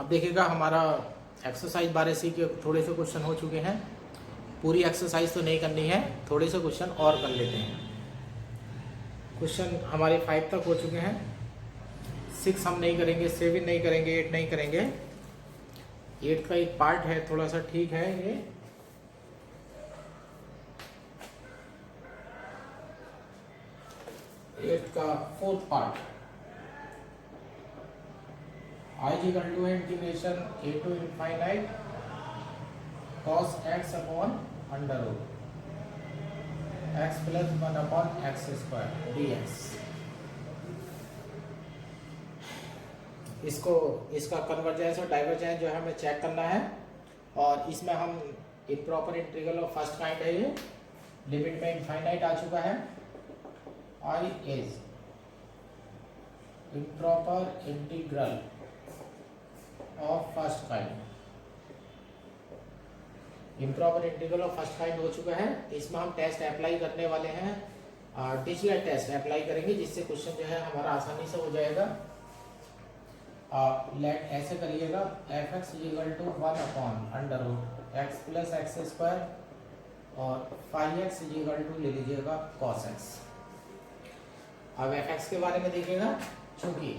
अब देखिएगा हमारा एक्सरसाइज 12C के थोड़े से क्वेश्चन हो चुके हैं। पूरी एक्सरसाइज तो नहीं करनी है, थोड़े से क्वेश्चन और कर लेते हैं। क्वेश्चन हमारे 5 तक हो चुके हैं। 6 हम नहीं करेंगे, 7 नहीं करेंगे, 8 नहीं करेंगे। 8 का एक पार्ट है, थोड़ा सा ठीक है ये। एट का 4th part, I is equal to integration a to infinite cos x upon under root x plus 1 upon x square dx। इसका कन्वर्जेंस और डाइवर्जेंस जो है हमें चेक करना है, और इसमें हम improper integral of first kind है। ये लिमिट में इनफाइनाइट आ चुका है। I is improper integral of first kind, improper integral of first kind हो चुका है। इसमें हम टेस्ट अप्लाई करने वाले हैं, डिरिचलेट टेस्ट अप्लाई करेंगे, जिससे क्वेश्चन जो है हमारा आसानी से हो जाएगा। लेट ऐसे करिएगा, f x equal to 1 upon under root x plus x square, और फाइव एक्स इक्वल टू ले लीजिएगा कॉस एक्स। अब एफ एक्स के बारे में देखिएगा, चूंकि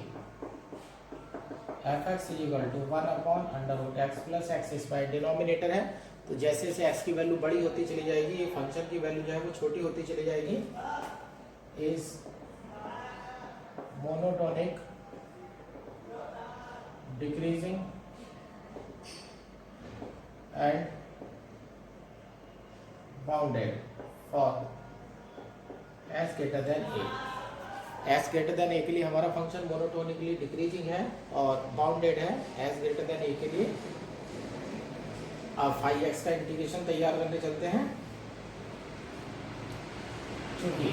f x equal to 1 upon under root x plus x square denominator है, तो जैसे जैसे एक्स की वैल्यू बड़ी होती चली जाएगी, ये फंक्शन की वैल्यू जो है वो छोटी होती चली जाएगी। Is monotonic decreasing and bounded for s greater than a. S greater than a के लिए हमारा फंक्शन मोनोटोनिकली डिक्रीजिंग है, और बाउंडेड है एस ग्रेटर देन ए के लिए। अब 5x का इंटीग्रेशन तैयार करने चलते हैं, चूंकि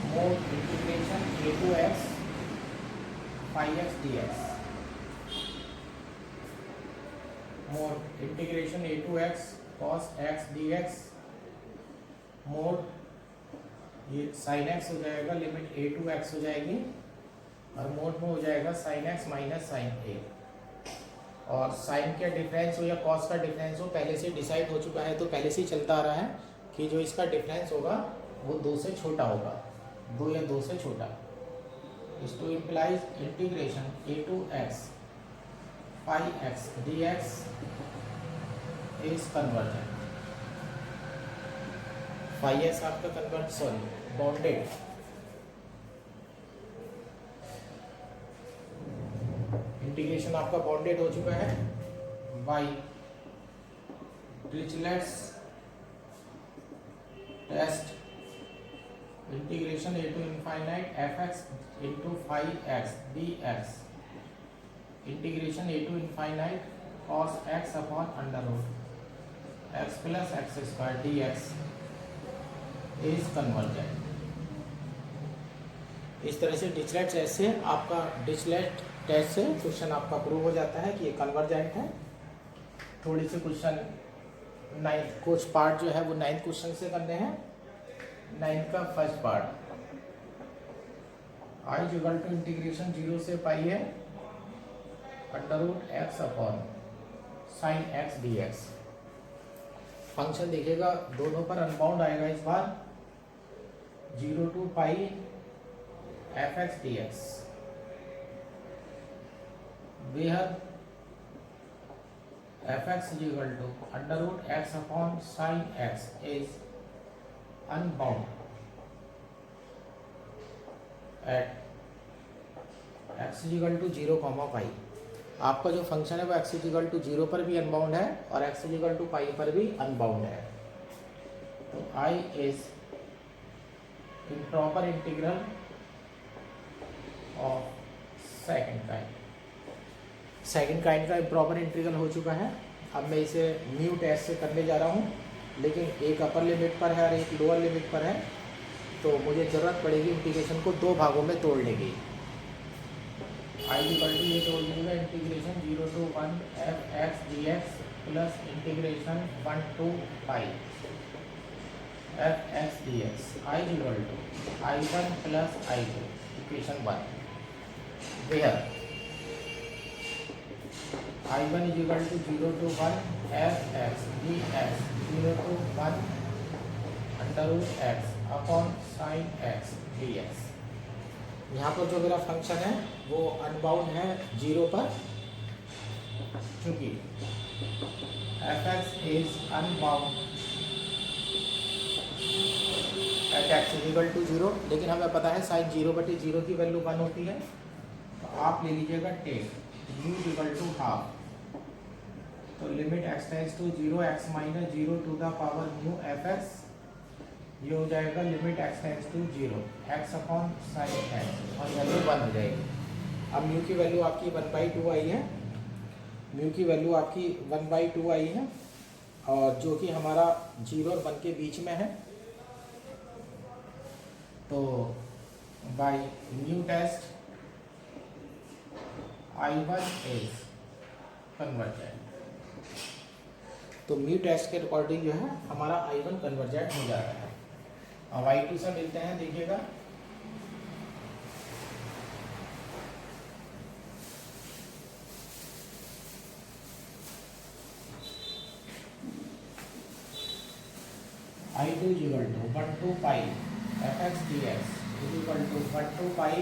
mode integration a to x 5x dx, mode integration a to x cos x dx, mode ये sin x हो जाएगा, लिमिट a to x हो जाएगी, और मोड में हो जाएगा sin x minus sin a। और साइन का डिफरेंस हो या कॉस का डिफरेंस हो पहले से डिसाइड हो चुका है, तो पहले से ही चलता आ रहा है कि जो इसका डिफरेंस होगा वो 2 से छोटा होगा, 2 या 2 से छोटा। इस two implies integration a to x 5x dx is convergent. 5x आपका कन्वर्ट सॉरी बाउंडेड, इंटीग्रेशन आपका बाउंडेड हो चुका है by Dirichlet's test. Integration a to infinite fx into 5x dx, integration a to infinite cos x upon under root x plus x square dx is convergent. इस तरह से Dirichlet test से आपका Dirichlet test से question आपका prove हो जाता है कि ये कन्वर्जेंट है। थोड़ी सी क्वेश्चन 9th कुछ पार्ट जो है वो 9th क्वेश्चन से करने हैं। 9th का first part, i equal to integration 0 से पाई है under root x upon sine x dx। Function देखिएगा दोनों पर अनबाउंड आएगा इस बार, 0 to pi f x dx, where fx is equal to under root x upon sin x is unbound at x is equal to 0, पाई। आपका जो function है वो x is equal to 0 पर भी अनबाउंड है और x is equal to पाई पर भी अनबाउंड है। तो I is improper integral of second kind। Second kind का इम्प्रॉपर इंटीग्रल हो चुका है। अब मैं इसे न्यू टेस्ट से करने जा रहा हूँ, लेकिन एक अपर लिमिट पर है और एक लोअर लिमिट पर है, तो मुझे ज़रूरत पड़ेगी इंटीग्रेशन को 2 भागों में तोड़ने की। आई इक्वल टू ये तोड़ दूँगा integration 0 to 1 f x d x plus integration 1 to pi f x d x. I equal to I1 plus I2 equation 1, where I1 is equal to 0 to 1 fx dx 0 to 1 under root x upon sine x dx। यहाँ पर जो मेरा function है वो unbound है 0 पर, चूँकि fx is unbound at x is equal to 0, लेकिन हमें पता है साइन 0/0 की वैल्यू 1 होती है। तो आप ले लीजिएगा take u equal to half, तो limit x tends to 0 x minus 0 to the power mu fx, ये हो जाएगा limit x tends to 0 x upon sine x और वैल्यू 1 हो जाएगी। अब म्यू की वैल्यू आपकी 1/2 आई है, म्यू की वैल्यू आपकी 1/2 आई है, और जो कि हमारा 0 और 1 के बीच में है। तो by mu test I1 is convergent, तो म्यू टेस्ट के अकॉर्डिंग जो है हमारा I1 कन्वर्जेंट हो जाता है। अब I2 से मिलते हैं, देखिएगा I2 is equal to 1 to pi fx dx is equal to 1 to pi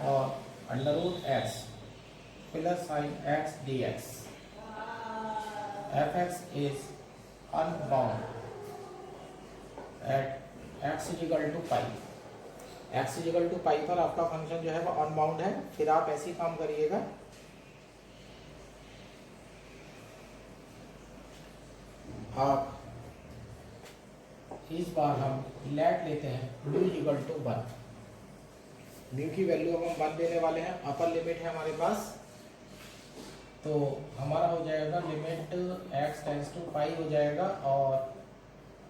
और under root x plus sine x dx। fx is unbound at x is equal to pi, x is equal to pi पर आपका function जो है वो unbound है। फिर आप ऐसे ही काम करिएगा, आप इस बार हम लेट लेते हैं म्यू इक्वल टू 1, म्यू की वैल्यू हम 1 देने वाले हैं, अपर लिमिट है हमारे पास। तो हमारा हो जाएगा limit x tends to pi हो जाएगा, और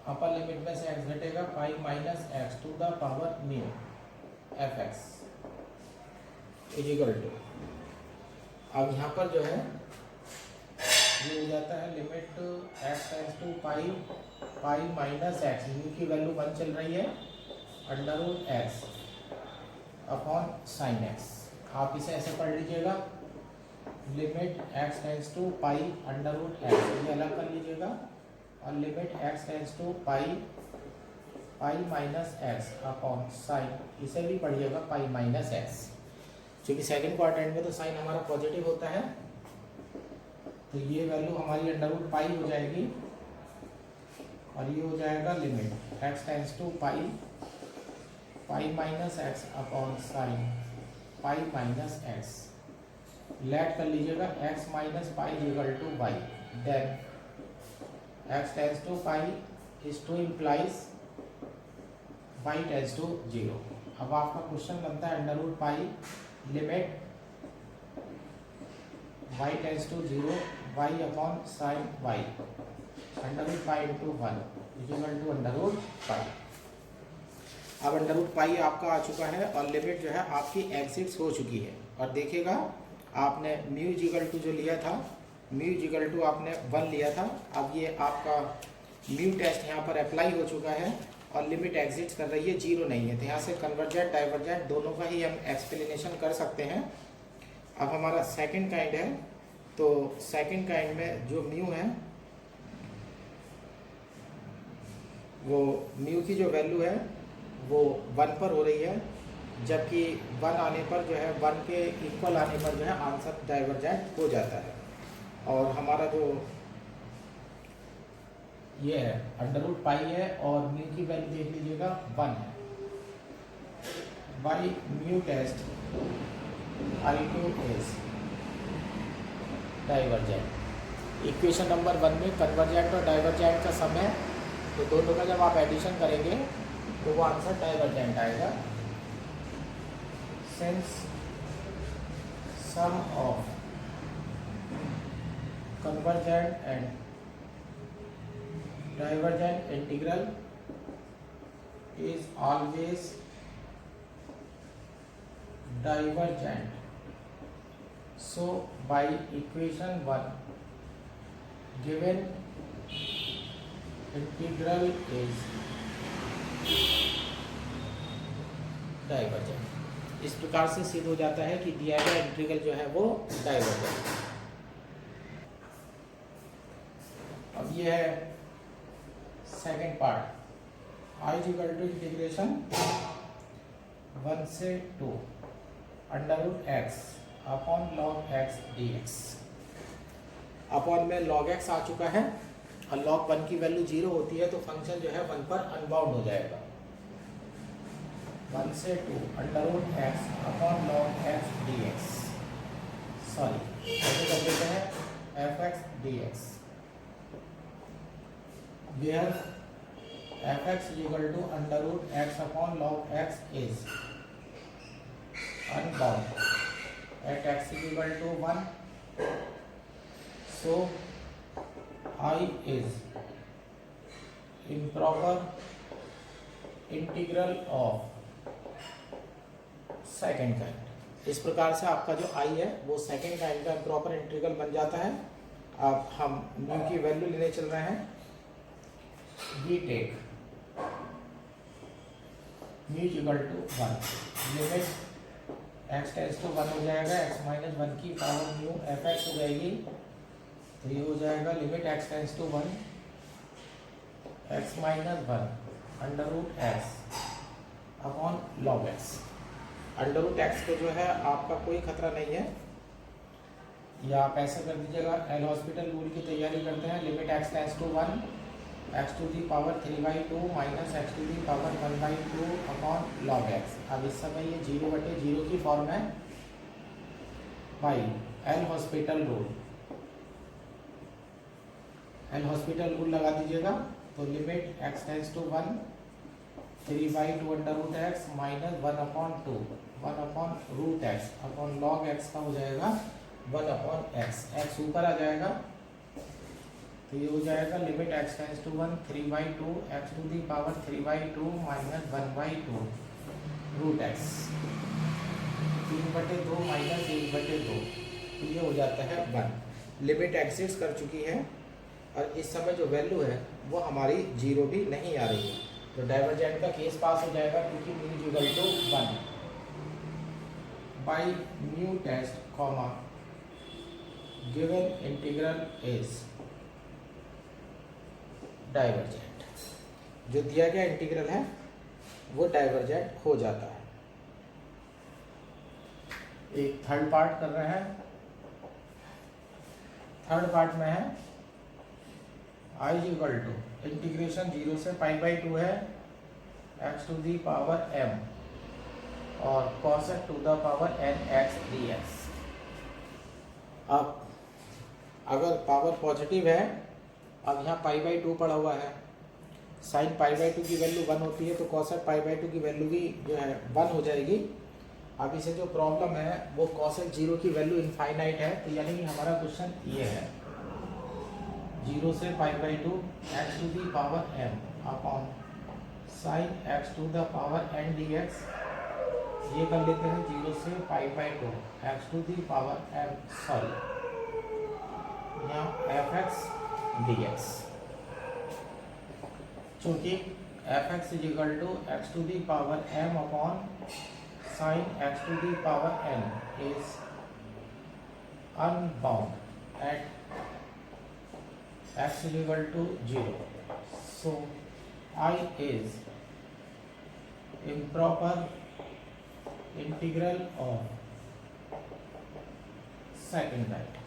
अपर लिमिट में से x घटेगा, pi minus x to the power mu fx is equal to, अब यहाँ पर जो है ये हो जाता है limit x tends to pi minus x, mu की वैल्यू 1 चल रही है, under root x upon sine x. आप इसे ऐसे पढ़ लीजिएगा, limit x tends to pi under root x, ये अलग कर लीजिएगा, और limit x tends to pi minus x upon sine, इसे भी पढ़िएगा पाई माइनस एक्स, क्योंकि सेकंड क्वाड्रेंट में तो साइन हमारा पॉजिटिव होता है। तो ये वैल्यू हमारी अंडर रूट पाई हो जाएगी, और ये हो जाएगा limit x tends to pi minus x upon sine pi minus x. Let कर लीजिएगा x minus pi equal to y, then x tends to pi is to implies y tends to 0। अब आपका क्वेश्चन बनता है under root pi limit y tends to 0 y upon sine y under root pi into 1 equal to under root pi. अब under root पाई आपका आ चुका है, और limit जो है आपकी एग्जिट्स हो चुकी है। और देखिएगा आपने म्यू इक्वल टू जो लिया था, म्यू इक्वल टू आपने 1 लिया था, अब ये आपका म्यू टेस्ट यहाँ पर अप्लाई हो चुका है, और लिमिट एग्जिट्स कर रही है, 0 नहीं है। तो यहाँ से कन्वर्जेंट डाइवर्जेंट दोनों का ही हम एक्सप्लेनेशन कर सकते हैं। अब हमारा सेकंड काइंड है, तो सेकंड काइंड में जो म्यू है वो म्यू की जो वैल्यू है वो 1 पर हो रही है, जबकि 1 आने पर जो है 1 के इक्वल आने पर जो है आंसर डाइवर्जेंट हो जाता है। और हमारा जो ये है अंडर रूट पाई है, और म्यू की वैल्यू देख लीजिएगा 1 है। By mu test I2 is divergent. Equation number 1 में कन्वर्जेंट और डाइवर्जेंट का सम है, तो दोनों का जब आप एडिशन करेंगे तो वो आंसर डाइवर्जेंट आएगा। Since sum of convergent and divergent integral is always divergent, so by equation 1 given integral is divergent. इस प्रकार से सिद्ध हो जाता है कि दिया गया इंटीग्रल जो है वो डाइवर्जेंट है। अब ये है second part, I is equal to integration 1 से 2 under root x upon log x d x. Upon में log x आ चुका है और log 1 की वैल्यू 0 होती है तो फंक्शन जो है 1 पर अनबाउंड हो जाएगा। 1 से 2 under root x upon log x d x, sorry ऐसे कर देते हैं f x d x, where f x equal to under root x upon log x is unbound at x equal to 1। So I is improper integral of second kind। इस प्रकार से आपका जो I है वो सेकेंड काइंड का improper integral बन जाता है। अब हम म्यू की वैल्यू लेने चल रहे हैं। We take mu equal to 1, limit x tends to 1 हो जाएगा, एक्स माइनस 1 की पावर म्यू एफ एक्स हो जाएगी, तो ये हो जाएगा limit x tends to 1 x minus 1 under root x upon log x. Under root x को जो है आपका कोई खतरा नहीं है, या आप ऐसे कर दीजिएगा, एल हॉस्पिटल रूल की तैयारी करते हैं। Limit x tends to 1 x to the power 3/2 minus x to the power 1/2 upon log x. अब इस समय ये 0/0 की फॉर्म है by L Hospital rule. L Hospital rule लगा दीजिएगा, तो limit x tends to 1 3/2 under root x minus 1/2 1 upon root x upon log x का हो जाएगा 1/x। एक्स ऊपर आ जाएगा तो ये हो जाएगा limit x tends to 1 3/2 x to the power 3/2 minus 1/2 root x, 3/2 minus 1/2, तो ये हो जाता है 1। लिमिट एग्जिस्ट कर चुकी है और इस समय जो वैल्यू है वो हमारी 0 भी नहीं आ रही है, तो डाइवर्जेंट का केस पास हो जाएगा क्योंकि mu equal to 1 by mu test comma given integral is divergent. जो दिया गया इंटीग्रल है वो डाइवर्जेंट हो जाता है। एक थर्ड पार्ट कर रहे हैं। थर्ड पार्ट में है आई इक्वल टू इंटीग्रेशन 0 से π/2 है x to the power m और cosec to the power n x dx। अब अगर पावर पॉजिटिव है, अब यहाँ π/2 पड़ा हुआ है, साइन π/2 की वैल्यू 1 होती है तो cosec π/2 की वैल्यू भी जो है 1 हो जाएगी। अब इसे जो प्रॉब्लम है वो cosec 0 की वैल्यू इनफाइनाइट है, तो यानी कि हमारा क्वेश्चन ये है 0 से π/2 x to the power m upon sine x to the power n dx। ये कर लेते हैं 0 से π/2 x to the power m, sorry यहाँ एफ एक्स dx, चूँकि f x is equal to x to the power m upon sine x to the power n is unbound at x is equal to 0, so I is improper integral of second kind।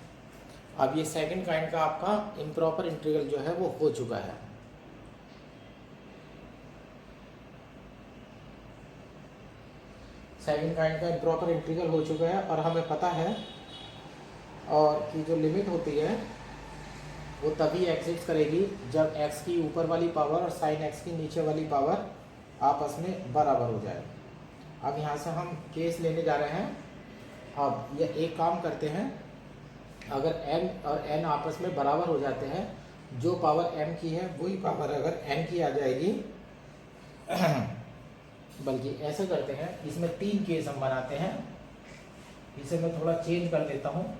अब ये second kind का आपका improper integral जो है वो हो चुका है। सेकंड काइंड का इम्प्रॉपर इंटीग्रल हो चुका है और हमें पता है और कि जो लिमिट होती है वो तभी एग्जिस्ट करेगी जब x की ऊपर वाली पावर और साइन x की नीचे वाली पावर आपस में बराबर हो जाए। अब यहाँ से हम केस लेने जा रहे हैं। अब ये एक काम करते हैं, अगर m और n आपस में बराबर हो जाते हैं, जो पावर m की है वही पावर अगर n की आ जाएगी बल्कि ऐसे करते हैं, इसमें 3 केस हम बनाते हैं। इसे मैं थोड़ा चेंज कर देता हूँ।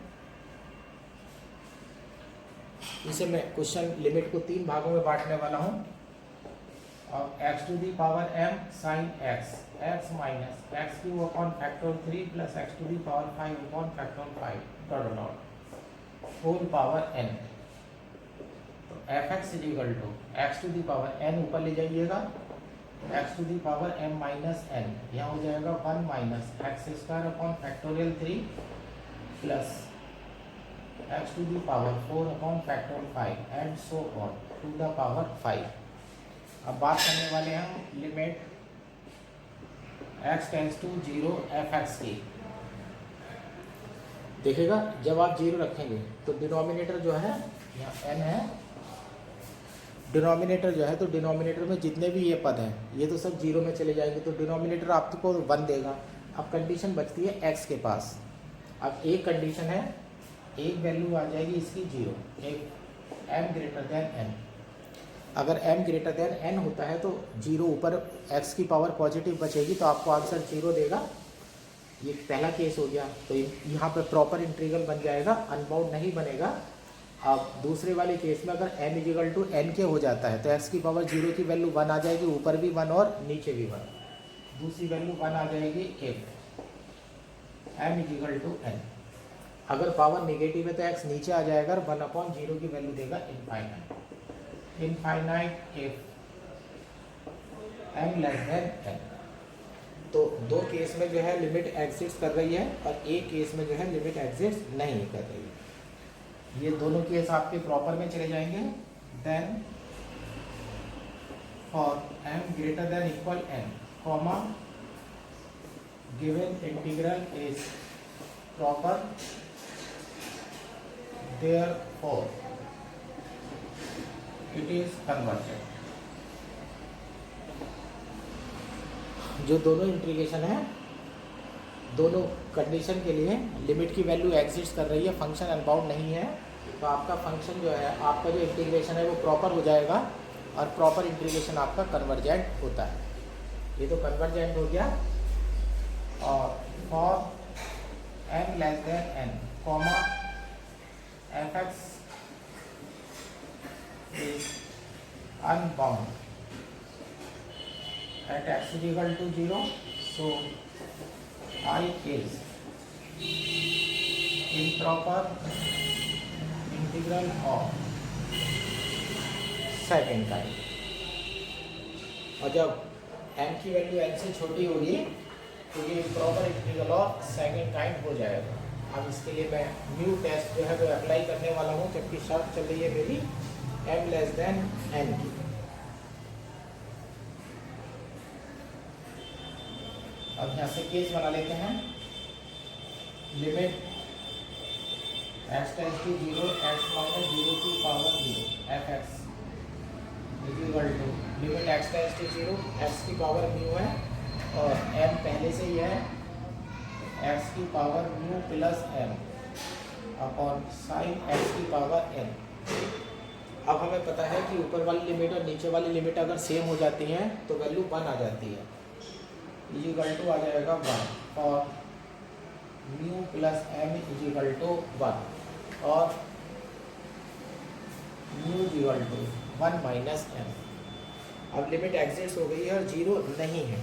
इसे मैं क्वेश्चन लिमिट को 3 भागों में बांटने वाला हूँ और x टू the power m sine x minus x cube upon factor 3 plus x to the power 5 upon factor 5 dot dot whole power n। तो f x is equal to x to the power n ऊपर ले जाइएगा, x to the power m minus n, यहाँ हो जाएगा 1 minus x square upon factorial 3 plus x to the power 4 upon factorial 5 and so on to the power 5। अब बात करने वाले हैं हम limit x tends to 0 f x की। देखिएगा जब आप 0 रखेंगे तो डिनोमिनेटर जो है यहाँ n है, डिनोमिनेटर जो है तो डिनोमिनेटर में जितने भी ये पद हैं ये तो सब 0 में चले जाएंगे, तो डिनोमिनेटर आपको 1 देगा। अब कंडीशन बचती है x के पास। अब एक कंडीशन है, एक वैल्यू आ जाएगी इसकी 0, एक m ग्रेटर देन n। अगर m ग्रेटर देन n होता है तो 0 ऊपर x की पावर पॉजिटिव बचेगी तो आपको आंसर 0 देगा। ये पहला केस हो गया, तो यहाँ पे प्रॉपर इंटीग्रल बन जाएगा, अनबाउंड नहीं बनेगा। अब दूसरे वाले केस में अगर m इजिकल टू n के हो जाता है तो x की पावर 0 की वैल्यू 1 आ जाएगी, ऊपर भी 1 और नीचे भी 1। दूसरी वैल्यू 1 आ जाएगी if m equal to n। अगर पावर नेगेटिव है तो x नीचे आ जाएगा और 1/0 की वैल्यू देगा infinite. Infinite if m less than n। तो दो केस में जो है लिमिट एग्जिस्ट कर रही है और एक केस में जो है लिमिट एग्जिस्ट नहीं कर रही है। ये दोनों केस आपके प्रॉपर में चले जाएंगे। Then for m greater than equal n comma given integral is proper, therefore it is convergent। जो दोनों इंटीग्रेशन है, दोनों कंडीशन के लिए लिमिट की वैल्यू एग्जिस्ट कर रही है, फंक्शन अनबाउंड नहीं है, तो आपका फंक्शन जो है, आपका जो इंटीग्रेशन है वो प्रॉपर हो जाएगा और प्रॉपर इंटीग्रेशन आपका कन्वर्जेंट होता है। ये तो कन्वर्जेंट हो गया। और for m less than n comma F x is unbound at x is equal to 0, so I is improper integral of second kind। और जब m की वैल्यू n से छोटी होगी तो ये improper integral of second kind हो जाएगा। अब इसके लिए मैं न्यू टेस्ट जो है वो अप्लाई करने वाला हूँ, जबकि शर्त चल रही है मेरी m लेस देन n की। अब यहाँ से केस बना लेते हैं। Limit x tends to 0 x minus 0 की power 0 f x is equal to limit x tends to 0 x की पावर म्यू है और m पहले से ही है, x की power mu plus m upon sine x की पावर n। अब हमें पता है कि ऊपर वाली लिमिट और नीचे वाली लिमिट अगर सेम हो जाती हैं तो वैल्यू 1 आ जाती है। इजिकल टू आ जाएगा 1 और mu plus m equal to 1 और mu equal to 1 minus m। अब लिमिट एग्जिस्ट हो गई है और 0 नहीं है।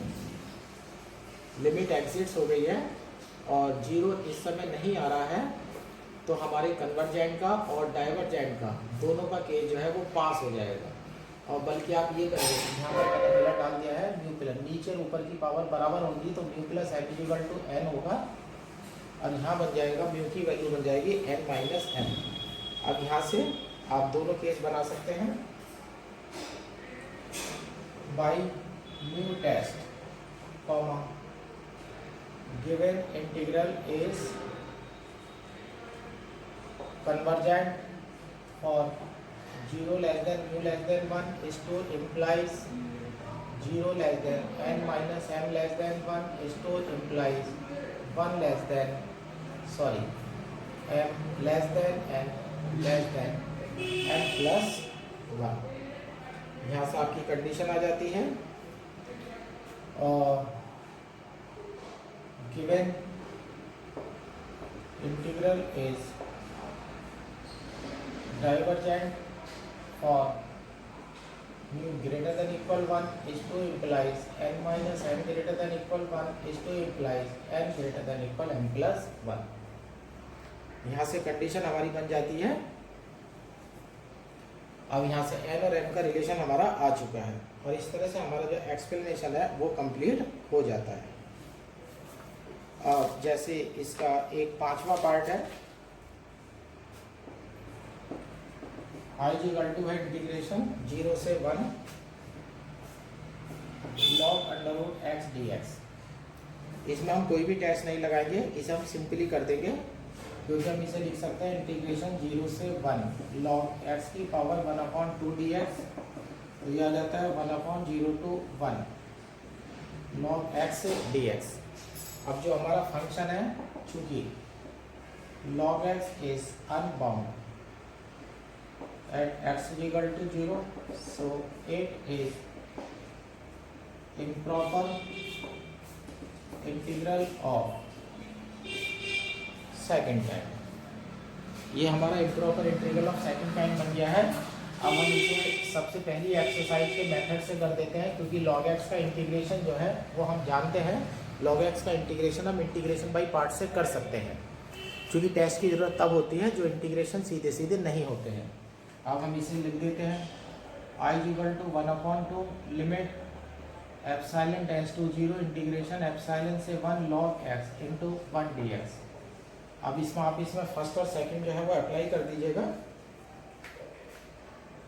लिमिट एग्जिस्ट हो गई है और 0 इस समय नहीं आ रहा है, तो हमारे कन्वर्जेंट का और डाइवर्जेंट का दोनों का केस जो है वो पास हो जाएगा। और बल्कि आप ये करेंगे, यहाँ पर मैंने पहला डाल दिया है म्यू प्लस, नीचे और ऊपर की पावर बराबर होगी तो mu plus m equal to n होगा और यहाँ बन जाएगा म्यू की वैल्यू बन जाएगी n माइनस m। अब यहाँ से आप दोनों केस बना सकते हैं by mu test comma given integral is convergent for 0 less than mu less than 1 is to implies 0 less than n minus m less than 1 is to implies 1 less than m less than n less than m plus 1। यहाँ से आपकी condition आ जाती है और given integral is divergent for mu greater than equal 1 is to implies n minus m greater than equal 1 is to implies n greater than equal m plus 1। यहाँ से condition हमारी बन जाती है अब यहाँ से एन और एम का रिलेशन हमारा आ चुका है और इस तरह से हमारा जो एक्सप्लेनेशन है वो कंप्लीट हो जाता है। अब जैसे इसका एक 5वां पार्ट है, आई जी इक्वल टू है इंटीग्रेशन 0 से 1 log under root x d x. इसमें हम कोई भी टेस्ट नहीं लगाएंगे, इसे हम सिंपली कर देंगे क्योंकि हम इसे लिख सकते हैं इंटीग्रेशन 0 से 1 log x की पावर 1/2 dx, तो यह आ जाता है 1/0 to 1 log x dx। अब जो हमारा फंक्शन है, चूंकि log x is unbound at x is equal to 0, so it is improper integral of second kind. ये हमारा improper integral of second kind बन गया है। अब हम इसे सबसे पहली एक्सरसाइज के मेथड से कर देते हैं क्योंकि log x का इंटीग्रेशन जो है वो हम जानते हैं। log x का इंटीग्रेशन हम इंटीग्रेशन बाई पार्ट से कर सकते हैं, क्योंकि टेस्ट की ज़रूरत तब होती है जो इंटीग्रेशन सीधे सीधे नहीं होते हैं। अब हम इसे लिख देते हैं I equal to 1/2 limit epsilon tends to 0 integration epsilon से 1 log x इंटू 1 dx। अब इसमें आप फर्स्ट और सेकंड जो है वो अप्लाई कर दीजिएगा।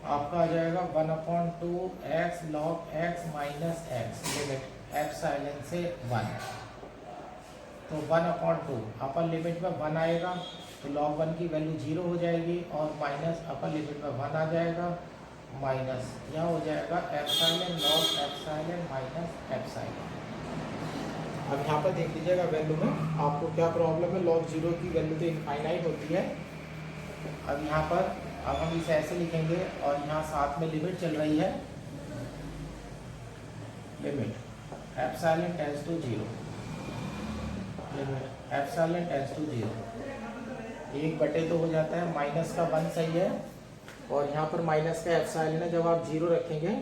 आपका आ जाएगा 1/2 x log x minus x limit epsilon से 1, तो 1/2 अपर लिमिट में 1 आएगा तो log 1 की वैल्यू 0 हो जाएगी और माइनस अपर लिमिट में 1 आ जाएगा माइनस यह हो जाएगा epsilon log epsilon minus epsilon. अब यहाँ पर देख लीजिएगा वैल्यू में आपको क्या प्रॉब्लम है। log 0 की वैल्यू तो इनफाइनाइट होती है। अब यहाँ पर अब हम इसे ऐसे लिखेंगे और यहाँ साथ में लिमिट चल रही है, limit epsilon tends to 0, limit epsilon tends to 0 1/2 हो जाता है, माइनस का 1 सही है और यहाँ पर माइनस का एप्सिलॉन है। जब आप 0 रखेंगे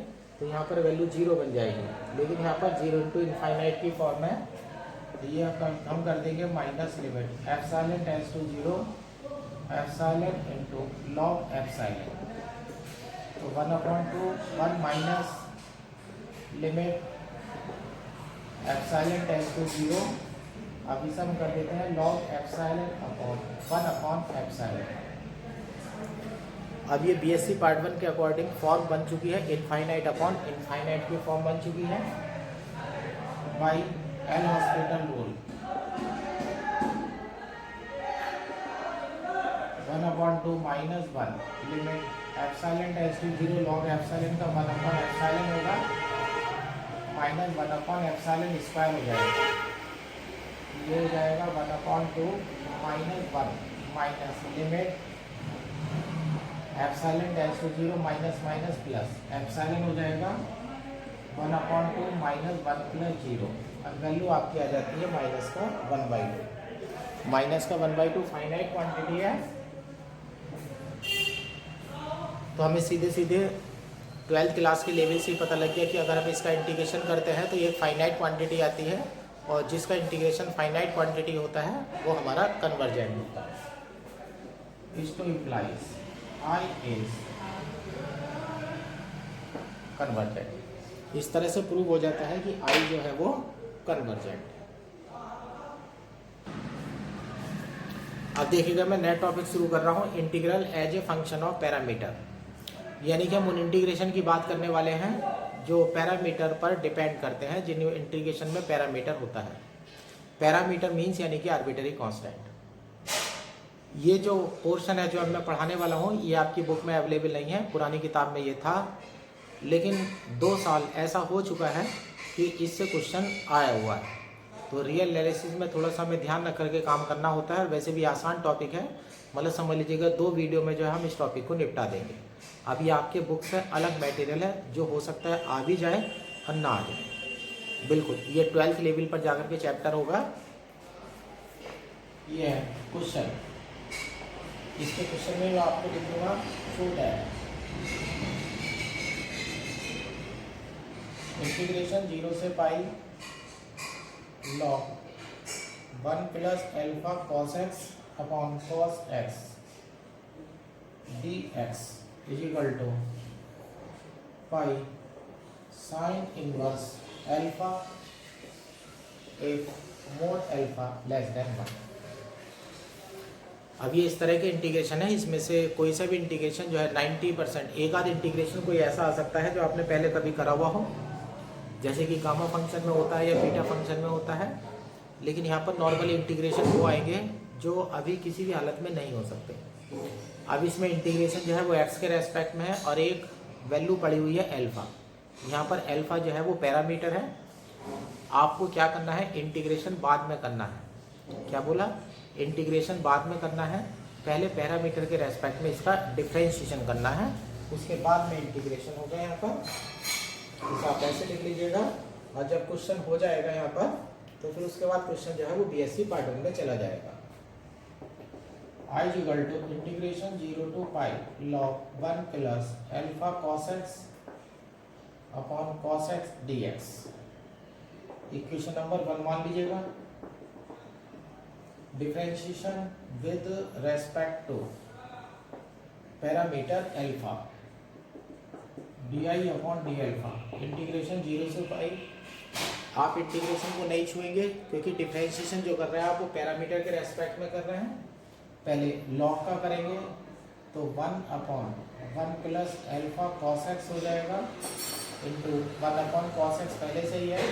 तो यहाँ पर वैल्यू 0 बन जाएगी, लेकिन यहाँ पर 0 इंटू इनफाइनाइट की फॉर्म है, तो ये हम कर देंगे minus limit epsilon tends to 0 epsilon into log epsilon, तो 1/2 1 minus limit epsilon tends to 0। अब इसे हम कर देते हैं log एप्सिलॉन अपॉन 1 एप्सिलॉन। अब ये बीएससी पार्ट 1 के अकॉर्डिंग फॉर्म बन चुकी है, इनफाइनाइट अपॉन इनफाइनाइट की फॉर्म बन चुकी है by L Hospital rule. 1/2 minus 1 limit epsilon tends to 0 log epsilon का 1 एप्सिलॉन होगा माइनस 1 एप्सिलॉन स्क्वायर हो जाएगा, ये हो जाएगा 1/2 minus 1 minus limit epsilon tends to 0 minus minus plus epsilon हो जाएगा 1/2 माइनस 1 प्लस 0। अब वैल्यू आपकी आ जाती है माइनस का 1/2। माइनस का 1/2 फाइनाइट क्वांटिटी है, तो हमें सीधे सीधे 12th क्लास के लेवल से ही पता लग गया कि अगर हम इसका इंटीग्रेशन करते हैं तो ये फाइनाइट क्वांटिटी आती है और जिसका इंटीग्रेशन फाइनाइट क्वांटिटी होता है वो हमारा कन्वर्जेंट होता है। इस two implies I is convergent. इस तरह से प्रूव हो जाता है कि I जो है वो कन्वर्जेंट है। अब देखिएगा मैं नया टॉपिक शुरू कर रहा हूँ, integral as a function of parameter. यानी कि हम उन इंटीग्रेशन की बात करने वाले हैं जो पैरामीटर पर डिपेंड करते हैं, जिन इंटीग्रेशन में पैरामीटर होता है। पैरामीटर मीन्स यानी कि आर्बिट्ररी कांस्टेंट। ये जो पोर्शन है जो अब मैं पढ़ाने वाला हूँ ये आपकी बुक में अवेलेबल नहीं है, पुरानी किताब में ये था, लेकिन 2 साल ऐसा हो चुका है कि इससे क्वेश्चन आया हुआ है। तो रियल एनालिसिस में थोड़ा सा हमें ध्यान रख करके काम करना होता है। वैसे भी आसान टॉपिक है, मतलब समझ लीजिएगा 2 वीडियो में जो है हम इस टॉपिक को निपटा देंगे। अभी आपके बुक से अलग मटेरियल है जो हो सकता है आ भी जाए और ना आ जाए। बिल्कुल ये 12th लेवल पर जाकर के चैप्टर होगा। ये है क्वेश्चन, इसके क्वेश्चन में आपको लिख दूंगा छोटा है इंटीग्रेशन 0 से pi log 1 plus alpha cos x upon cos x dx is equal to pi sine inverse alpha if mod alpha less than 1। अब ये इस तरह के इंटीग्रेशन है, इसमें से कोई सा भी इंटीग्रेशन जो है 90%, एक आध इंटीग्रेशन कोई ऐसा आ सकता है जो आपने पहले कभी करा हुआ हो, जैसे कि गामा फंक्शन में होता है या बीटा फंक्शन में होता है, लेकिन यहाँ पर नॉर्मल इंटीग्रेशन वो आएंगे जो अभी किसी भी हालत में नहीं हो सकते। अब इसमें इंटीग्रेशन जो है वो एक्स के रेस्पेक्ट में है और एक वैल्यू पड़ी हुई है अल्फा। यहाँ पर अल्फा जो है वो पैरामीटर है, आपको क्या करना है, इंटीग्रेशन बाद में करना है। क्या बोला, इंटीग्रेशन बाद में करना है, पहले पैरामीटर के रेस्पेक्ट में इसका डिफ्रेंशिएशन करना है, उसके बाद में इंटीग्रेशन होगा। यहाँ पर इसे आप ऐसे लिख लीजिएगा, और जब क्वेश्चन हो जाएगा यहाँ पर तो फिर उसके बाद क्वेश्चन जो है वो बीएससी पार्ट 1 में चला जाएगा। I is equal to integration 0 to pi log 1 plus alpha cos x upon cos x dx। Equation number 1 मान लीजिएगा। Differentiation with respect to parameter alpha d upon d alpha. Integration 0 से पाई, आप integration को नहीं छुएंगे क्योंकि डिफरेंशिएशन जो कर रहे हैं आप वो पैरामीटर के रेस्पेक्ट में कर रहे हैं। पहले लॉग का करेंगे तो 1 upon 1 plus alpha cos x हो जाएगा इंटू 1 अपॉन कॉस एक्स पहले से ही है,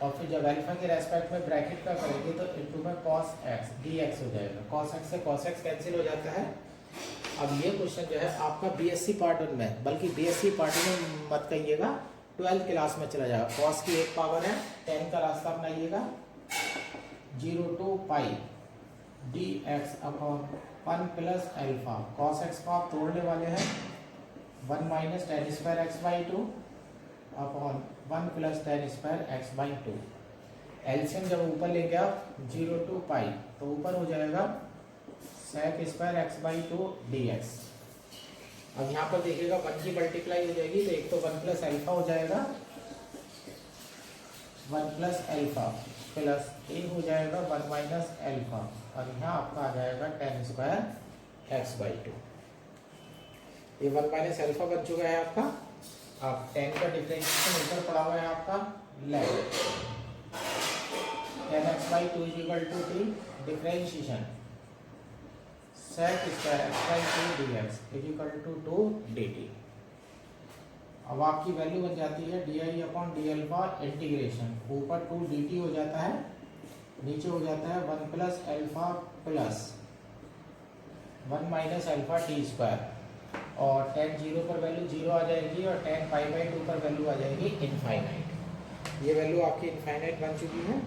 और फिर जब अल्फा के रेस्पेक्ट में ब्रैकेट का करेंगे तो इंटू में कॉस एक्स डी एक्स हो जाएगा। कॉस एक्स से कॉस एक्स कैंसिल हो जाता है। अब ये क्वेश्चन जो है आपका बीएससी पार्ट 1 में, बल्कि बीएससी पार्ट 1 में मत कहिएगा, 12th क्लास में चला जाएगा। कॉस की एक पावर है, 10 का रास्ता अपनाइएगा। 0 to pi D x upon 1 plus alpha cos x को आप तोड़ने वाले हैं 1 minus ten square x by 2 upon 1 plus ten square x by 2। LCM जब ऊपर लेंगे आप 0 to पाई तो ऊपर हो जाएगा sec square x by 2 d x. अब यहाँ पर देखिएगा 1 की मल्टीप्लाई हो जाएगी तो एक तो 1 प्लस अल्फा हो जाएगा, 1 प्लस अल्फा प्लस ए हो जाएगा 1 माइनस अल्फा, और यहाँ आपका आ जाएगा टेन स्क्वायर एक्स बाई 2। ये 1 माइनस अल्फा बन चुका है आपका। अब 10 का डिफरेंशिएशन ऊपर पड़ा हुआ है आपका left, 10 x by 2 is equal to t differentiation sec square x by 2 d x is equal to 2 d t. अब आपकी वैल्यू बन जाती है d I upon d alpha integration, ऊपर 2 डी टी हो जाता है, नीचे हो जाता है 1 plus alpha plus 1 minus alpha T square, और टेन 0 पर वैल्यू 0 आ जाएगी और टेन पाई बाई 2 पर वैल्यू आ जाएगी इनफाइनाइट। ये वैल्यू आपकी इनफाइनाइट बन चुकी है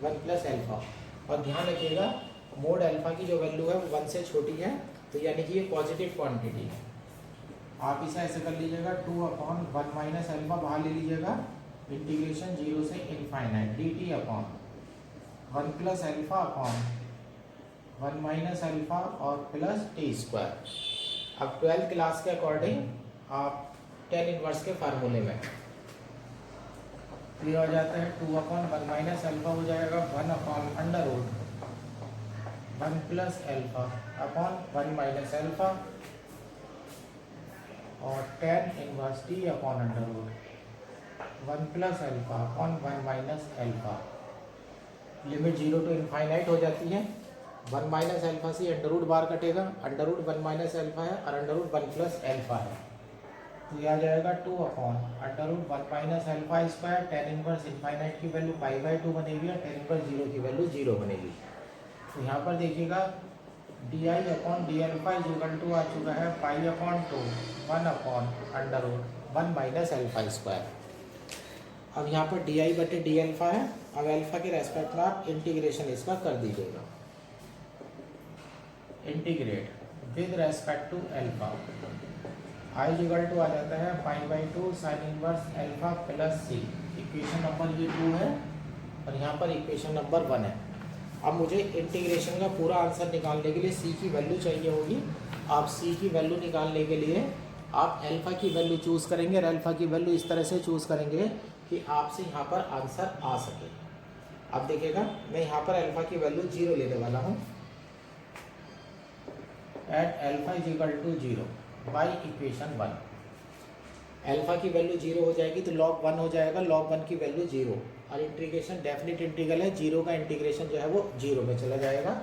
1 प्लस अल्फा। और ध्यान रखिएगा मोड अल्फा की जो वैल्यू है वो 1 से छोटी है, तो यानी कि ये पॉजिटिव क्वांटिटी है। आप इसे ऐसे कर लीजिएगा 2 अपॉन 1 माइनस अल्फा बाहर ले लीजिएगा, इंटीग्रेशन 0 से infinite d t upon 1 plus alpha upon 1 minus alpha और प्लस टी स्क्वायर। अब 12th क्लास के अकॉर्डिंग आप टेन इनवर्स के फार्मूले में ये हो जाता है 2 अपॉन 1 माइनस अल्फा हो जाएगा 1 upon under root 1 plus alpha upon 1 minus alpha और tan inverse t upon under root 1 plus alpha upon 1 minus alpha. Limit 0 to infinite हो जाती है। 1 माइनस अल्फा से अंडर रूट बार कटेगा, अंडर रूट 1 माइनस अल्फा है और अंडर रूट 1 प्लस अल्फा है, तो यह आ जाएगा 2 upon under root 1 minus alpha square. Tan inverse infinite की वैल्यू पाई बाई 2 बनेगी और टेन इनवर्स 0 की वैल्यू 0 बनेगी। तो यहाँ पर देखिएगा d I upon d alpha is equal to आ चुका है pi upon 2 1 upon under root 1 minus alpha square. अब यहाँ पर डी आई बटे डी अल्फा है। अब अल्फा के रेस्पेक्ट में आप इंटीग्रेशन इसका कर दीजिएगा, integrate with respect to alpha. I is equal to आ जाता है pi by 2 sine inverse alpha plus c. Equation number ये 2 है और यहाँ पर इक्वेशन नंबर 1 है। अब मुझे इंटीग्रेशन का पूरा आंसर निकालने के लिए सी की वैल्यू चाहिए होगी। आप सी की वैल्यू निकालने के लिए आप अल्फा की वैल्यू चूज़ करेंगे और अल्फा की वैल्यू इस तरह से चूज़ करेंगे कि आपसे यहाँ पर आंसर आ सके। अब देखिएगा मैं यहाँ पर अल्फा की वैल्यू 0 लेने वाला हूँ। At alpha is equal to 0 by equation 1। Alpha की वैल्यू 0 हो जाएगी तो log 1 हो जाएगा, log 1 की वैल्यू 0, और इंटीग्रेशन डेफिनेट इंटीग्रल है, 0 का इंटीग्रेशन जो है वो 0 में चला जाएगा।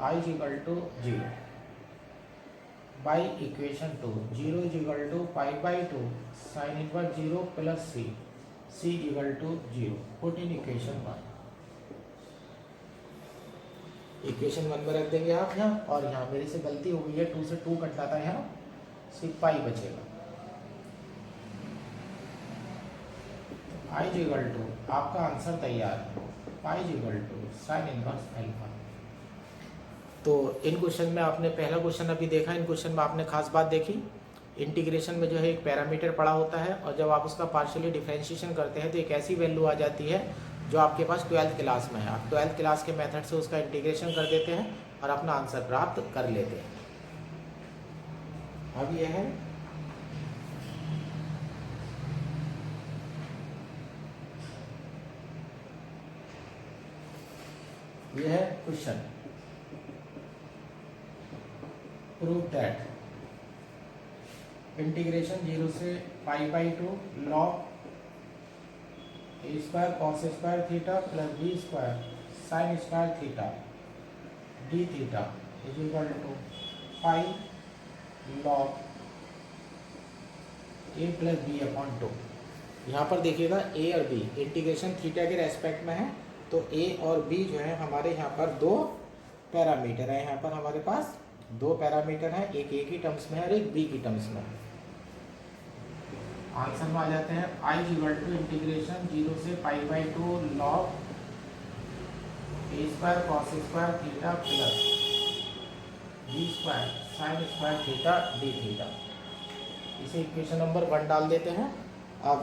I is equal to 0 by equation 2, 0 is equal to pi by 2 sine inverse 0 plus c, c is equal to 0, put in equation 1। Equation 1 में रख देंगे आप यहाँ, और यहाँ मेरे से गलती हो गई है, 2 से 2 कटना था, यहाँ सिर्फ पाई बचेगा। आई इक्वल टू, आपका आंसर तैयार है, pi equal to sine inverse alpha. तो इन क्वेश्चन में आपने पहला क्वेश्चन अभी देखा, इन क्वेश्चन में आपने खास बात देखी, इंटीग्रेशन में जो है एक पैरामीटर पड़ा होता है, और जब आप उसका पार्शियली डिफरेंशिएशन करते हैं तो एक ऐसी वैल्यू आ जाती है जो आपके पास 12th क्लास में है। आप 12th क्लास के मेथड से उसका इंटीग्रेशन कर देते हैं और अपना आंसर प्राप्त कर लेते हैं। अब यह है क्वेश्चन, प्रूव दैट इंटीग्रेशन 0 से pi by 2 log a square cos square theta plus b square sine square theta d theta is equal to pi log a plus b upon 2। यहाँ पर देखिएगा ए और बी इंटीग्रेशन थीटा के respect में है, तो ए और बी जो है हमारे यहाँ पर दो पैरामीटर है, यहाँ पर हमारे पास दो पैरामीटर हैं, एक ए की टर्म्स में है और एक बी की टर्म्स में है। आंसर में आ जाते हैं, आई इक्वल टू इंटीग्रेशन 0 से pi by 2 log a square cos square theta plus b square sine square theta d theta. इसे इक्वेशन नंबर 1 डाल देते हैं। अब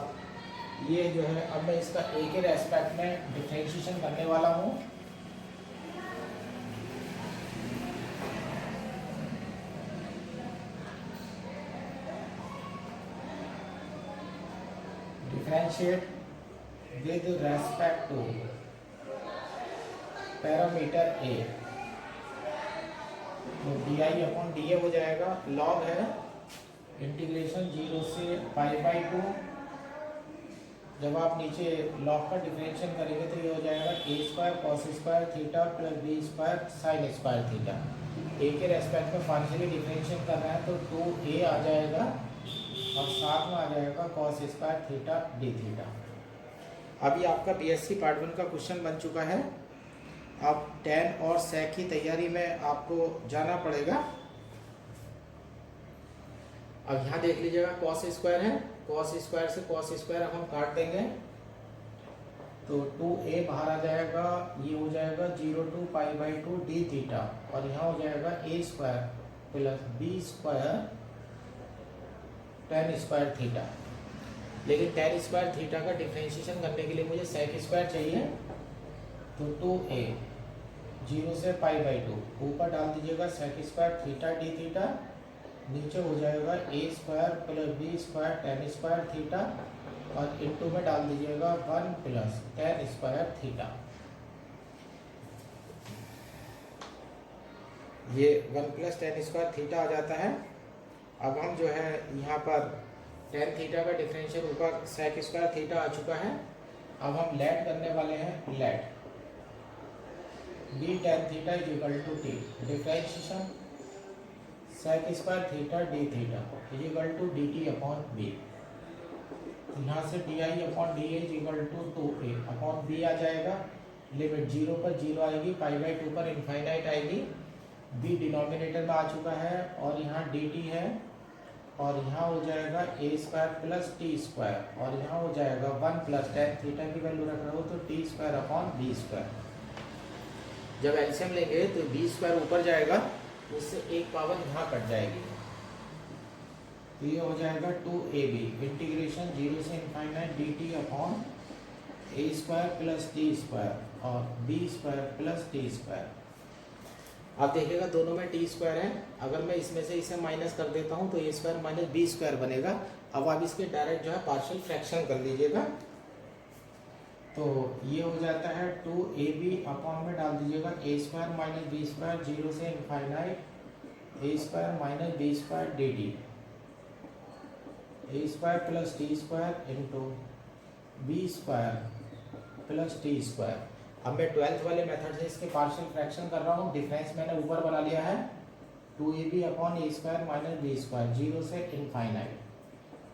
ये जो है, अब मैं इसका ए के रेस्पेक्ट में डिफरेंशिएशन करने वाला हूँ। Differentiate with respect to parameter a, तो d I upon d a हो जाएगा, लॉग है इंटीग्रेशन 0 से पाई बाई 2, जब आप नीचे लॉग का डिफरेंशिएशन करेंगे तो ये हो जाएगा a square cos square theta plus b square sine square theta. A के रेस्पेक्ट में पार्शियली डिफरेंशिएट कर रहे हैं तो 2a आ जाएगा और साथ में आ जाएगा cos square theta d theta. अभी आपका बीएससी पार्ट 1 का क्वेश्चन बन चुका है। अब tan और sec की तैयारी में आपको जाना पड़ेगा। अब यहाँ देख लीजिएगा कॉस स्क्वायर है, कॉस स्क्वायर से कॉस स्क्वायर अब हम काट देंगे तो 2a बाहर आ जाएगा, ये हो जाएगा 0 to pi by 2 d theta, और यहाँ हो जाएगा a square plus b square tan square theta. लेकिन tan स्क्वायर थीटा का डिफरेंशिएशन करने के लिए मुझे sec स्क्वायर चाहिए, तो 2a 0 से पाई बाई 2 ऊपर डाल दीजिएगा sec square theta d theta, नीचे हो जाएगा a square plus b square tan square theta, और इनटू में डाल दीजिएगा 1 प्लस tan स्क्वायर थीटा। ये 1 प्लस tan स्क्वायर थीटा आ जाता है। अब हम जो है यहाँ पर tan थीटा का डिफरेंशियल ऊपर sec स्क्वायर थीटा आ चुका है। अब हम लेट करने वाले हैं, let d tan theta is equal to t differentiation sec square theta d theta is equal to d t upon b. यहाँ से d I upon d a is equal to 2a upon b आ जाएगा। Limit 0 पर 0 आएगी, पाई by 2 पर infinite आएगी। b denominator में आ चुका है और यहाँ डी टी है, और यहाँ हो जाएगा a square plus t square, और यहाँ हो जाएगा 1 प्लस tan थीटा की वैल्यू रख रहे हो तो t square upon b square. जब एलसीएम लेंगे तो बी स्क्वायर ऊपर जाएगा, उससे एक पावर यहाँ कट जाएगी, तो ये हो जाएगा 2ab इंटीग्रेशन 0 से infinite d t upon a square plus t square और b square plus t square. आप देखिएगा दोनों में टी स्क्वायर है, अगर मैं इसमें से इसे माइनस कर देता हूँ तो ए स्क्वायर माइनस बी स्क्वायर बनेगा। अब आप इसके डायरेक्ट जो है पार्शियल फ्रैक्शन कर लीजिएगा, तो ये हो जाता है 2ab अपॉन में डाल दीजिएगा a square minus b square 0 से infinite a square minus b square d t, a square plus t square into b square plus t square. अब मैं 12th वाले मेथड से इसके पार्शियल फ्रैक्शन कर रहा हूँ। डिफरेंस मैंने ऊपर बना लिया है 2ab upon a square minus b square, zero से इनफाइनाइट,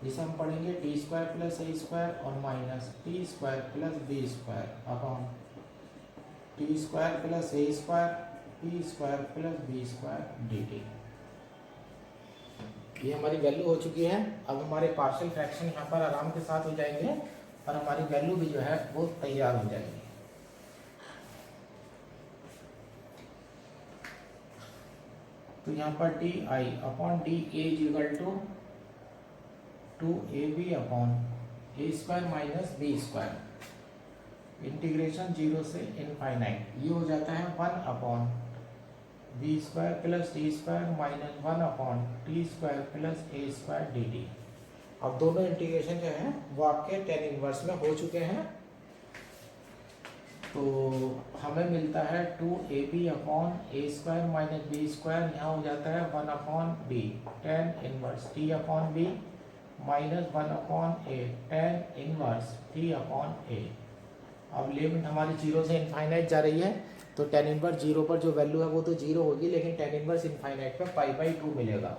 जिसे हम पढ़ेंगे t square plus a square और minus t square plus b square upon t square plus a square p square plus b square d t. ये हमारी value हो चुकी है। अब हमारे पार्शियल फ्रैक्शन यहाँ पर आराम के साथ हो जाएंगे और हमारी वैल्यू भी जो है वो तैयार हो जाएगी। तो यहाँ पर t I upon d a equal to a b upon a square minus b square, integration zero से इनफाइनाइट, ये हो जाता है 1 upon b square plus t square minus 1 upon t square plus a square d t. अब दोनों integration जो है वो आपके tan इनवर्स में हो चुके हैं। तो हमें मिलता है 2ab upon a square minus b square, यहाँ हो जाता है 1 upon b tan inverse t upon b minus 1 upon a tan inverse t upon a. अब लिमिट हमारी जीरो से इनफाइनाइट जा रही है, तो tan इनवर्स जीरो पर जो वैल्यू है वो तो जीरो होगी, लेकिन tan इनवर्स इनफाइनाइट पर π/2 मिलेगा।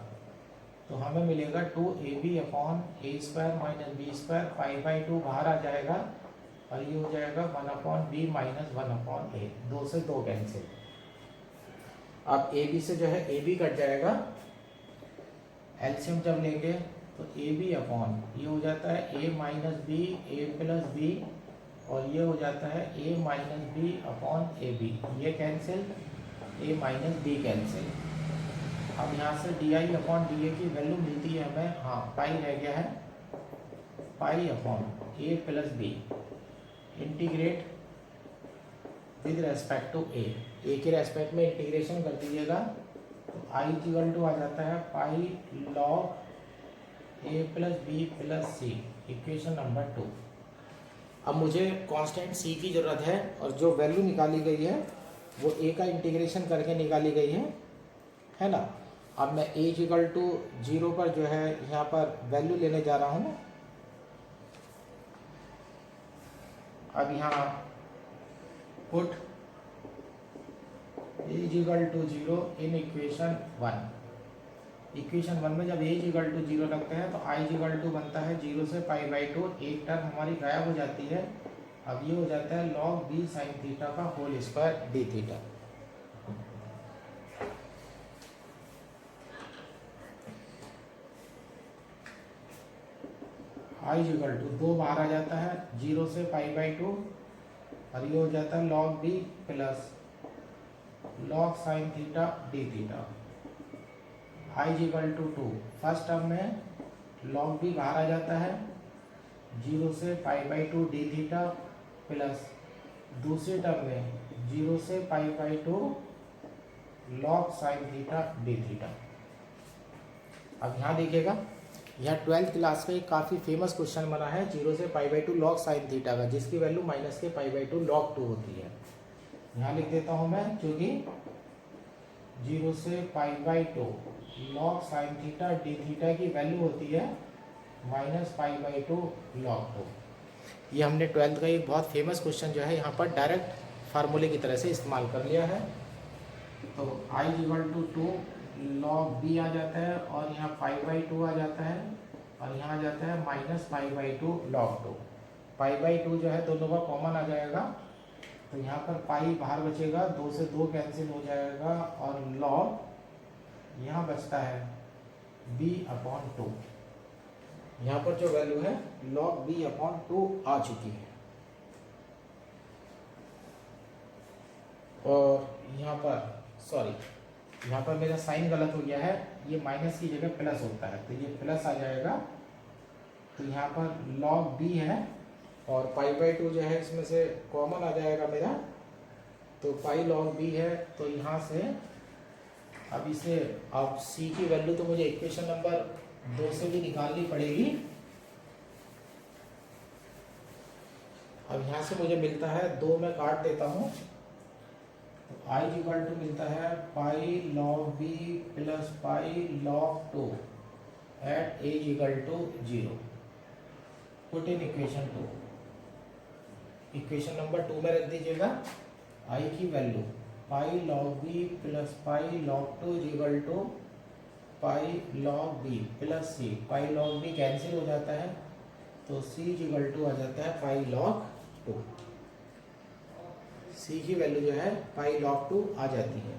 तो हमें मिलेगा 2ab upon a square minus b square, π/2 बाहर आ जाएगा और ये हो जाएगा 1 अपॉन बी माइनस 1 अपॉन ए, 2 से 2 कैंसिल। अब ए बी से जो है ए बी कट जाएगा, एलसीएम जब लेंगे तो ए बी अपॉन ये हो जाता है a minus b a plus b, और ये हो जाता है a minus b upon a b, ये cancel, a minus b cancel. अब यहाँ से d I upon d a की वैल्यू मिलती है हमें, हाँ पाई रह गया है, pi upon a plus b, integrate with respect to a, a के रेस्पेक्ट में इंटीग्रेशन कर दीजिएगा, तो आई इक्वल टू आ जाता है pi log a plus B plus c, equation number 2। अब मुझे कांस्टेंट सी की ज़रूरत है और जो वैल्यू निकाली गई है वो ए का इंटीग्रेशन करके निकाली गई है ना। अब मैं ए इक्वल टू 0 पर जो है यहाँ पर वैल्यू लेने जा रहा हूँ। अब यहाँ put a equal to 0 in equation 1। Equation 1 में जब ए इक्वल टू 0 लगते हैं तो आई इक्वल टू बनता है 0 से π/2, एक टर्म हमारी गायब हो जाती है। अब ये हो जाता है log b sin थीटा का whole square d theta. I equal to 2 बाहर आ जाता है 0 से π/2, और ये हो जाता है log b plus log sin theta d theta. I equal to 2, first term में log b बाहर आ जाता है 0 से π/2 डी थीटा, प्लस दूसरे टर्म में 0 से π/2 log sin theta d theta. अब यहाँ देखिएगा, यहाँ 12th क्लास का एक काफ़ी फेमस क्वेश्चन बना है 0 से π/2 log sin थीटा का, जिसकी वैल्यू माइनस के π/2 log 2 होती है। यहाँ लिख देता हूँ मैं, क्योंकि 0 से π/2 log sin theta d theta की वैल्यू होती है माइनस π/2 log 2। ये हमने 12th का एक बहुत फेमस क्वेश्चन जो है यहाँ पर डायरेक्ट फार्मूले की तरह से इस्तेमाल कर लिया है। तो i equal to 2 log b आ जाता है, और यहाँ π/2 आ जाता है, और यहाँ आ जाता है माइनस π/2 log 2। π/2 जो है दोनों का कॉमन आ जाएगा, तो यहाँ पर पाई बाहर बचेगा, 2 से 2 कैंसिल हो जाएगा, और log यहाँ बचता है b अपॉन 2। यहाँ पर जो वैल्यू है log b अपॉन 2 आ चुकी है। और यहाँ पर सॉरी, यहाँ पर मेरा साइन गलत हो गया है, ये माइनस की जगह प्लस होता है, तो ये प्लस आ जाएगा। तो यहाँ पर log b है, और π/2 जो है इसमें से कॉमन आ जाएगा मेरा, तो पाई log b है। तो यहाँ से अब इसे, अब c की वैल्यू तो मुझे इक्वेशन नंबर 2 से भी निकालनी पड़ेगी। अब यहाँ से मुझे मिलता है 2, मैं काट देता हूँ, आई इक्वल टू मिलता है pi log b plus pi log 2 at a equal to 0। Put in equation 2, equation number 2 में रख दीजिएगा आई की value pi log b plus pi log 2 equal to pi log b plus c. Pi log b cancel हो जाता है तो सी equal to आ जाता है पाई लॉग 2। सी की वैल्यू जो है पाई लॉग 2 आ जाती है।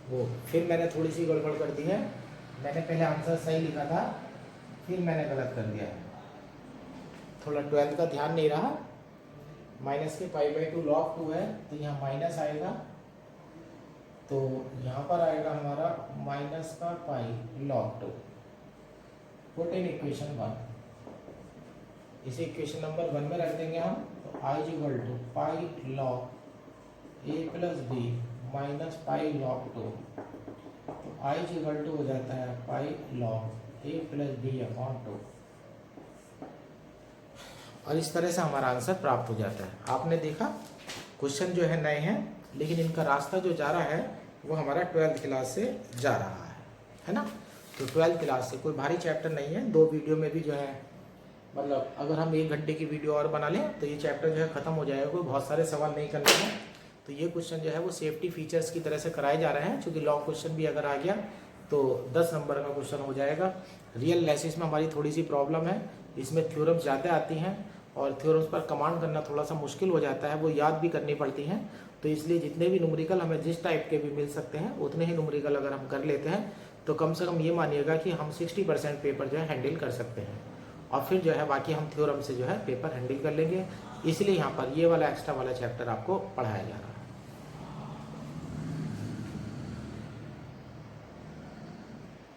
वो फिर मैंने थोड़ी सी गड़बड़ कर दी है, मैंने पहले आंसर सही लिखा था फिर मैंने गलत कर दिया है। थोड़ा 12 का ध्यान नहीं रहा। माइनस के पाई बाई 2 लॉग 2 है तो यहाँ माइनस आएगा, तो यहाँ पर आएगा हमारा माइनस का पाई लॉग 2। पुट इन इक्वेशन 1, इसे इक्वेशन नंबर 1 में रख देंगे हम। तो I equal to pi log a plus b minus pi log 2। तो आई इक्वल टू हो जाता है pi log a plus b upon 2। और इस तरह से हमारा आंसर प्राप्त हो जाता है। आपने देखा क्वेश्चन जो है नए हैं, लेकिन इनका रास्ता जो जा रहा है वो हमारा 12th क्लास से जा रहा है ना। तो 12th क्लास से कोई भारी चैप्टर नहीं है। 2 वीडियो में भी जो है, मतलब अगर हम 1 घंटे की वीडियो और बना लें तो ये चैप्टर जो है ख़त्म हो जाएगा। कोई बहुत सारे सवाल नहीं करने हैं। तो ये क्वेश्चन जो है वो सेफ्टी फीचर्स की तरह से कराए जा रहे हैं, क्योंकि लॉन्ग क्वेश्चन भी अगर आ गया तो 10 नंबर का क्वेश्चन हो जाएगा। रियल एनालिसिस में हमारी थोड़ी सी प्रॉब्लम है, इसमें थ्योरम्स ज़्यादा आती हैं और थ्योरम्स पर कमांड करना थोड़ा सा मुश्किल हो जाता है, वो याद भी करनी पड़ती हैं। तो इसलिए जितने भी न्यूमेरिकल हमें जिस टाइप के भी मिल सकते हैं उतने ही न्यूमेरिकल अगर हम कर लेते हैं तो कम से कम ये मानिएगा कि हम 60% पेपर जो है हैंडल कर सकते हैं। और फिर जो है बाकी हम थ्योरम से जो है पेपर हैंडल कर लेंगे। इसलिए यहाँ पर ये वाला एक्स्ट्रा वाला चैप्टर आपको पढ़ाया जा रहा है।